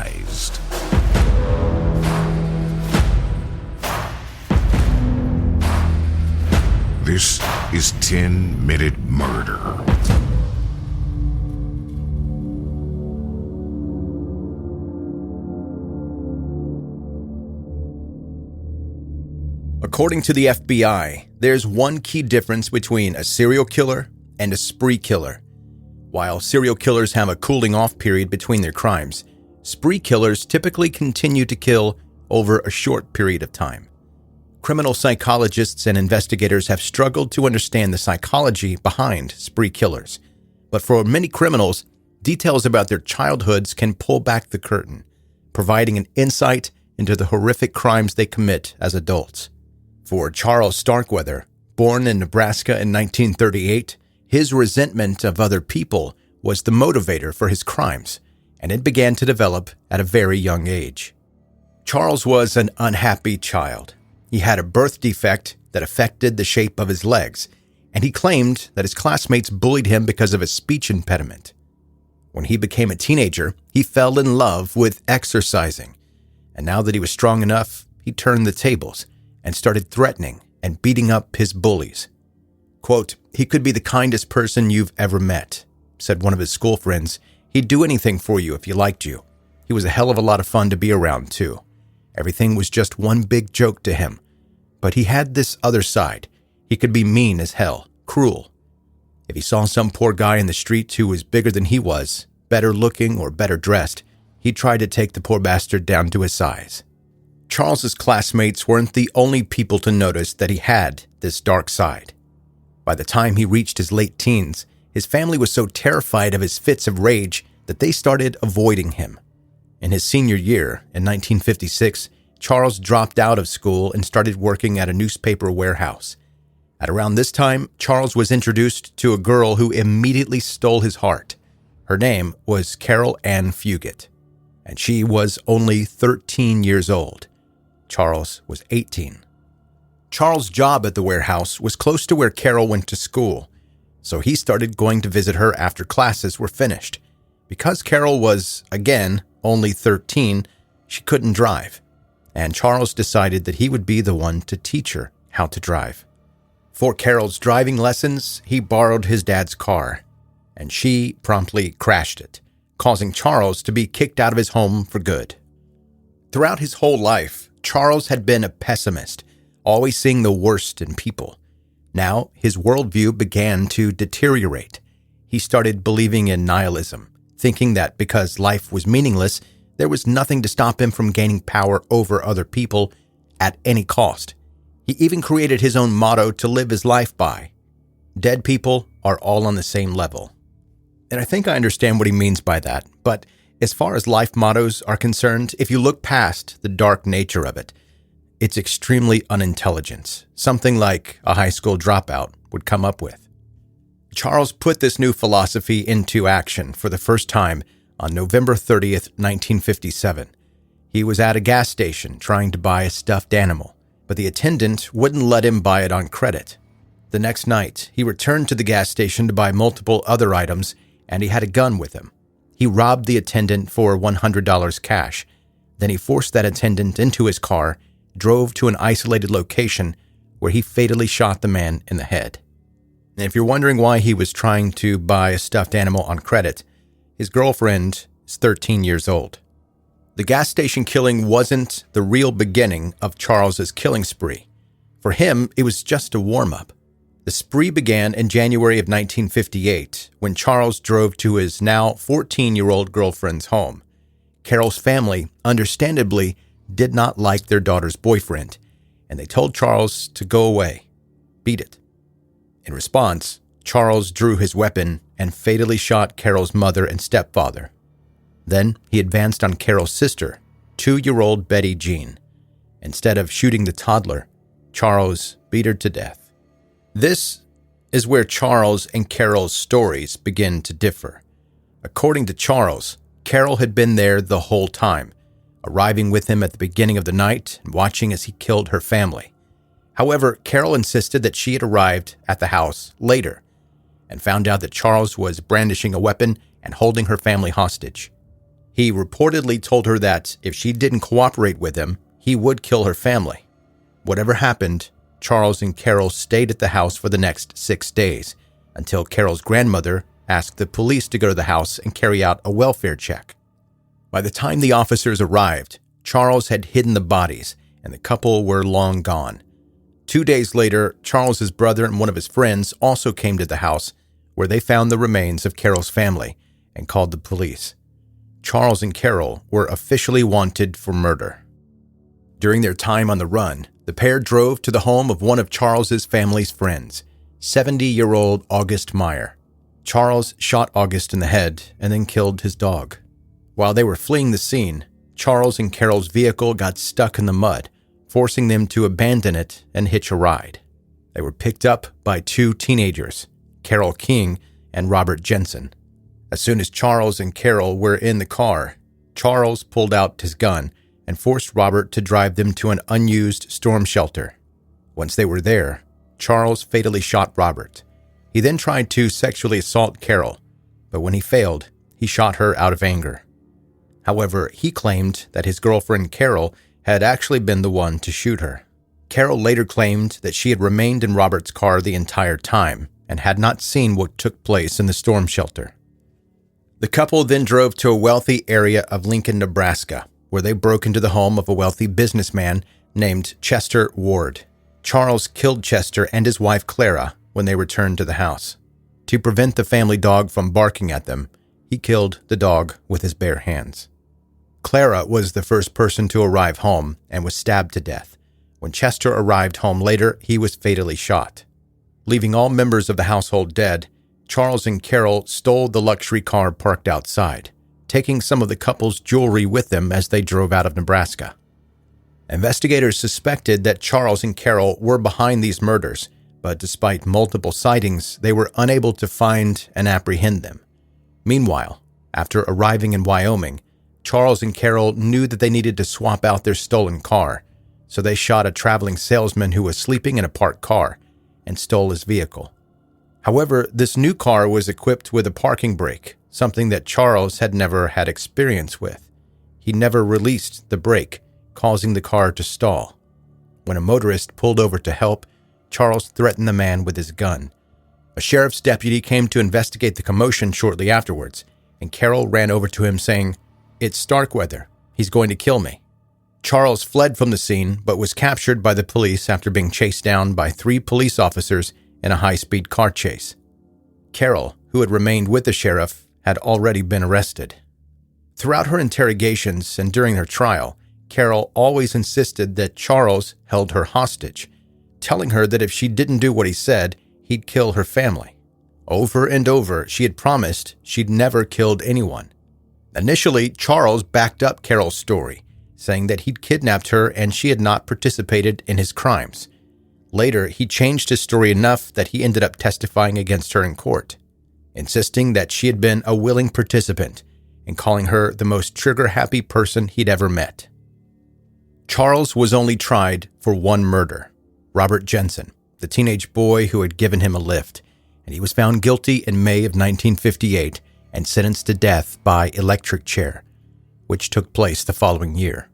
advised. This is 10-Minute Murder. According to the FBI, there's one key difference between a serial killer and a spree killer. While serial killers have a cooling-off period between their crimes, spree killers typically continue to kill over a short period of time. Criminal psychologists and investigators have struggled to understand the psychology behind spree killers. But for many criminals, details about their childhoods can pull back the curtain, providing an insight into the horrific crimes they commit as adults. For Charles Starkweather, born in Nebraska in 1938, his resentment of other people was the motivator for his crimes, and it began to develop at a very young age. Charles was an unhappy child. He had a birth defect that affected the shape of his legs, and he claimed that his classmates bullied him because of his speech impediment. When he became a teenager, he fell in love with exercising, and now that he was strong enough, he turned the tables and started threatening and beating up his bullies. Quote, "He could be the kindest person you've ever met," said one of his school friends. "He'd do anything for you if he liked you. He was a hell of a lot of fun to be around, too. Everything was just one big joke to him. But he had this other side. He could be mean as hell, cruel. If he saw some poor guy in the street who was bigger than he was, better looking or better dressed, he'd try to take the poor bastard down to his size." Charles's classmates weren't the only people to notice that he had this dark side. By the time he reached his late teens, his family was so terrified of his fits of rage that they started avoiding him. In his senior year, in 1956, Charles dropped out of school and started working at a newspaper warehouse. At around this time, Charles was introduced to a girl who immediately stole his heart. Her name was Carol Ann Fugit, and she was only 13 years old. Charles was 18. Charles' job at the warehouse was close to where Carol went to school, so he started going to visit her after classes were finished. Because Carol was, again, only 13, she couldn't drive, and Charles decided that he would be the one to teach her how to drive. For Carol's driving lessons, he borrowed his dad's car, and she promptly crashed it, causing Charles to be kicked out of his home for good. Throughout his whole life, Charles had been a pessimist, always seeing the worst in people. Now, his worldview began to deteriorate. He started believing in nihilism, thinking that because life was meaningless, there was nothing to stop him from gaining power over other people at any cost. He even created his own motto to live his life by: "Dead people are all on the same level." And I think I understand what he means by that, but as far as life mottos are concerned, if you look past the dark nature of it, it's extremely unintelligent, something like a high school dropout would come up with. Charles put this new philosophy into action for the first time on November 30th, 1957. He was at a gas station trying to buy a stuffed animal, but the attendant wouldn't let him buy it on credit. The next night, he returned to the gas station to buy multiple other items, and he had a gun with him. He robbed the attendant for $100 cash. Then he forced that attendant into his car, drove to an isolated location where he fatally shot the man in the head. And if you're wondering why he was trying to buy a stuffed animal on credit, his girlfriend is 13 years old. The gas station killing wasn't the real beginning of Charles's killing spree. For him, it was just a warm-up. The spree began in January of 1958 when Charles drove to his now 14-year-old girlfriend's home. Carol's family, understandably, did not like their daughter's boyfriend, and they told Charles to go away. Beat it. In response, Charles drew his weapon and fatally shot Carol's mother and stepfather. Then he advanced on Carol's sister, 2-year-old Betty Jean. Instead of shooting the toddler, Charles beat her to death. This is where Charles and Carol's stories begin to differ. According to Charles, Carol had been there the whole time, arriving with him at the beginning of the night and watching as he killed her family. However, Carol insisted that she had arrived at the house later and found out that Charles was brandishing a weapon and holding her family hostage. He reportedly told her that if she didn't cooperate with him, he would kill her family. Whatever happened, Charles and Carol stayed at the house for the next 6 days until Carol's grandmother asked the police to go to the house and carry out a welfare check. By the time the officers arrived, Charles had hidden the bodies and the couple were long gone. 2 days later, Charles's brother and one of his friends also came to the house where they found the remains of Carol's family and called the police. Charles and Carol were officially wanted for murder. During their time on the run, the pair drove to the home of one of Charles's family's friends, 70-year-old August Meyer. Charles shot August in the head and then killed his dog. While they were fleeing the scene, Charles and Carol's vehicle got stuck in the mud, forcing them to abandon it and hitch a ride. They were picked up by 2 teenagers, Carol King and Robert Jensen. As soon as Charles and Carol were in the car, Charles pulled out his gun and forced Robert to drive them to an unused storm shelter. Once they were there, Charles fatally shot Robert. He then tried to sexually assault Carol, but when he failed, he shot her out of anger. However, he claimed that his girlfriend Carol had actually been the one to shoot her. Carol later claimed that she had remained in Robert's car the entire time and had not seen what took place in the storm shelter. The couple then drove to a wealthy area of Lincoln, Nebraska, where they broke into the home of a wealthy businessman named Chester Ward. Charles killed Chester and his wife Clara when they returned to the house. To prevent the family dog from barking at them, he killed the dog with his bare hands. Clara was the first person to arrive home and was stabbed to death. When Chester arrived home later, he was fatally shot. Leaving all members of the household dead, Charles and Carol stole the luxury car parked outside, taking some of the couple's jewelry with them as they drove out of Nebraska. Investigators suspected that Charles and Carol were behind these murders, but despite multiple sightings, they were unable to find and apprehend them. Meanwhile, after arriving in Wyoming, Charles and Carol knew that they needed to swap out their stolen car, so they shot a traveling salesman who was sleeping in a parked car and stole his vehicle. However, this new car was equipped with a parking brake, something that Charles had never had experience with. He never released the brake, causing the car to stall. When a motorist pulled over to help, Charles threatened the man with his gun. A sheriff's deputy came to investigate the commotion shortly afterwards, and Carol ran over to him saying, "It's Starkweather. He's going to kill me." Charles fled from the scene, but was captured by the police after being chased down by 3 police officers in a high-speed car chase. Carol, who had remained with the sheriff, had already been arrested. Throughout her interrogations and during her trial, Carol always insisted that Charles held her hostage, telling her that if she didn't do what he said, he'd kill her family. Over and over, she had promised she'd never killed anyone. Initially, Charles backed up Carol's story, saying that he'd kidnapped her and she had not participated in his crimes. Later, he changed his story enough that he ended up testifying against her in court, insisting that she had been a willing participant and calling her the most trigger-happy person he'd ever met. Charles was only tried for one murder, Robert Jensen, the teenage boy who had given him a lift, and he was found guilty in May of 1958 and sentenced to death by electric chair, which took place the following year.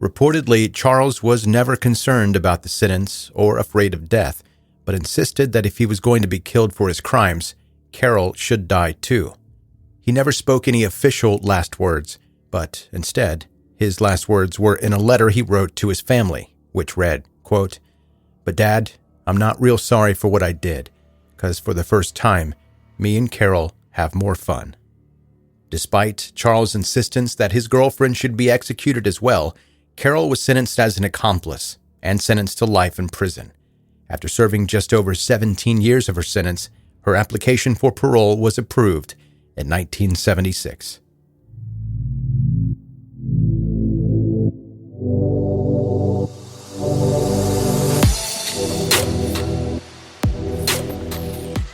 Reportedly, Charles was never concerned about the sentence or afraid of death, but insisted that if he was going to be killed for his crimes, Carol should die too. He never spoke any official last words, but instead, his last words were in a letter he wrote to his family, which read, quote, "But Dad, I'm not real sorry for what I did, 'cause for the first time, me and Carol have more fun." Despite Charles' insistence that his girlfriend should be executed as well, Carol was sentenced as an accomplice and sentenced to life in prison. After serving just over 17 years of her sentence, her application for parole was approved in 1976.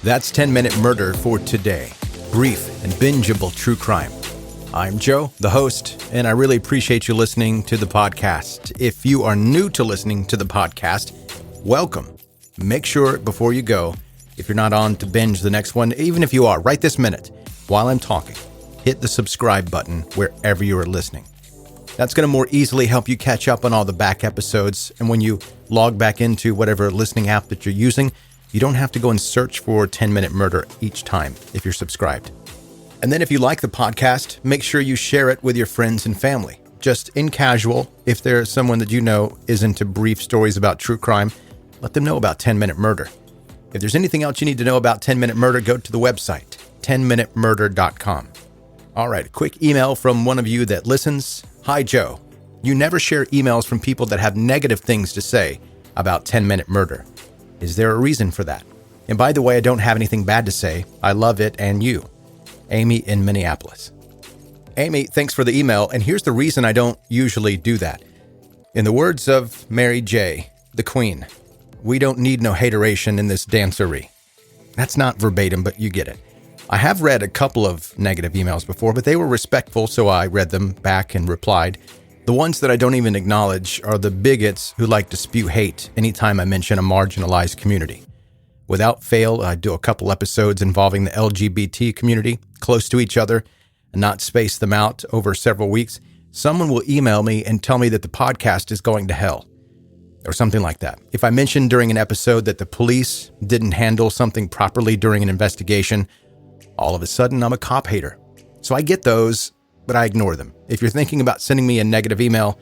That's 10-Minute Murder for today. Brief and bingeable true crime. I'm Joe, the host, and I really appreciate you listening to the podcast. If you are new to listening to the podcast, welcome. Make sure before you go, if you're not on to binge the next one, even if you are right this minute while I'm talking, hit the subscribe button wherever you are listening. That's going to more easily help you catch up on all the back episodes, and when you log back into whatever listening app that you're using, you don't have to go and search for 10-Minute Murder each time if you're subscribed. And then if you like the podcast, make sure you share it with your friends and family. Just in casual, if there's someone that you know is into brief stories about true crime, let them know about 10-Minute Murder. If there's anything else you need to know about 10-Minute Murder, go to the website, 10minutemurder.com. All right, a quick email from one of you that listens. Hi, Joe. You never share emails from people that have negative things to say about 10-Minute Murder. Is there a reason for that? And by the way, I don't have anything bad to say. I love it and you. Amy in Minneapolis. Amy, thanks for the email, and here's the reason I don't usually do that. In the words of Mary J., the Queen, we don't need no hateration in this dancery. That's not verbatim, but you get it. I have read a couple of negative emails before, but they were respectful, so I read them back and replied. The ones that I don't even acknowledge are the bigots who like to spew hate anytime I mention a marginalized community. Without fail, I do a couple episodes involving the LGBT community close to each other and not space them out over several weeks. Someone will email me and tell me that the podcast is going to hell or something like that. If I mention during an episode that the police didn't handle something properly during an investigation, all of a sudden I'm a cop hater. So I get those, but I ignore them. If you're thinking about sending me a negative email,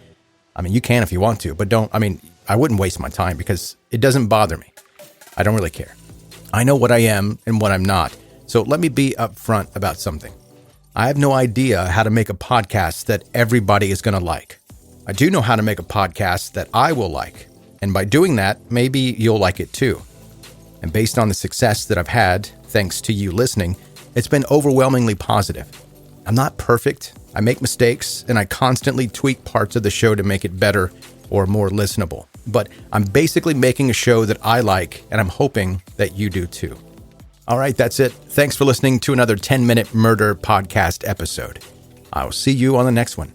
you can if you want to, but I wouldn't waste my time because it doesn't bother me. I don't really care. I know what I am and what I'm not. So let me be upfront about something. I have no idea how to make a podcast that everybody is going to like. I do know how to make a podcast that I will like. And by doing that, maybe you'll like it too. And based on the success that I've had, thanks to you listening, it's been overwhelmingly positive. I'm not perfect. I make mistakes, and I constantly tweak parts of the show to make it better or more listenable. But I'm basically making a show that I like, and I'm hoping that you do too. All right, that's it. Thanks for listening to another 10-Minute Murder podcast episode. I'll see you on the next one.